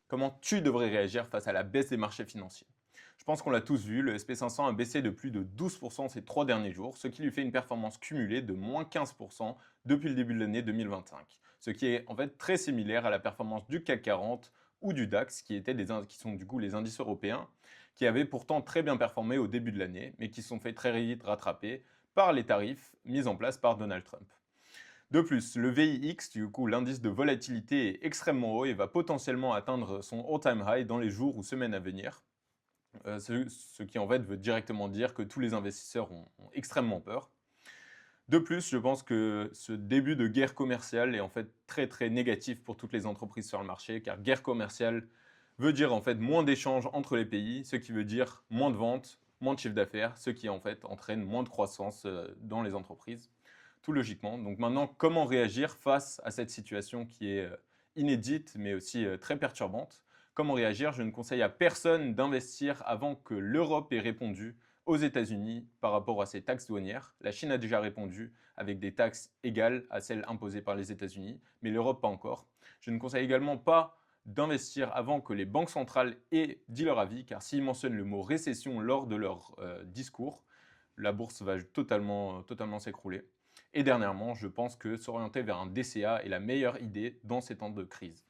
Comment tu devrais réagir face à la baisse des marchés financiers? Je pense qu'on l'a tous vu, le SP500 a baissé de plus de 12% ces 3 derniers jours, ce qui lui fait une performance cumulée de moins 15% depuis le début de l'année 2025. Ce qui est en fait très similaire à la performance du CAC 40 ou du DAX, qui sont du coup les indices européens, qui avaient pourtant très bien performé au début de l'année, mais qui se sont fait très vite rattraper par les tarifs mis en place par Donald Trump. De plus, le VIX, du coup l'indice de volatilité, est extrêmement haut et va potentiellement atteindre son all-time high dans les jours ou semaines à venir. Ce qui en fait veut directement dire que tous les investisseurs ont extrêmement peur. De plus, je pense que ce début de guerre commerciale est en fait très très négatif pour toutes les entreprises sur le marché, car guerre commerciale veut dire en fait moins d'échanges entre les pays, ce qui veut dire moins de ventes, moins de chiffre d'affaires, ce qui en fait entraîne moins de croissance dans les entreprises, tout logiquement. Donc maintenant, comment réagir face à cette situation qui est inédite, mais aussi très perturbante? Comment réagir? Je ne conseille à personne d'investir avant que l'Europe ait répondu aux États-Unis par rapport à ces taxes douanières. La Chine a déjà répondu avec des taxes égales à celles imposées par les États-Unis, mais l'Europe pas encore. Je ne conseille également pas d'investir avant que les banques centrales aient dit leur avis, car s'ils mentionnent le mot récession lors de leur discours, la bourse va totalement s'écrouler. Et dernièrement, je pense que s'orienter vers un DCA est la meilleure idée dans ces temps de crise.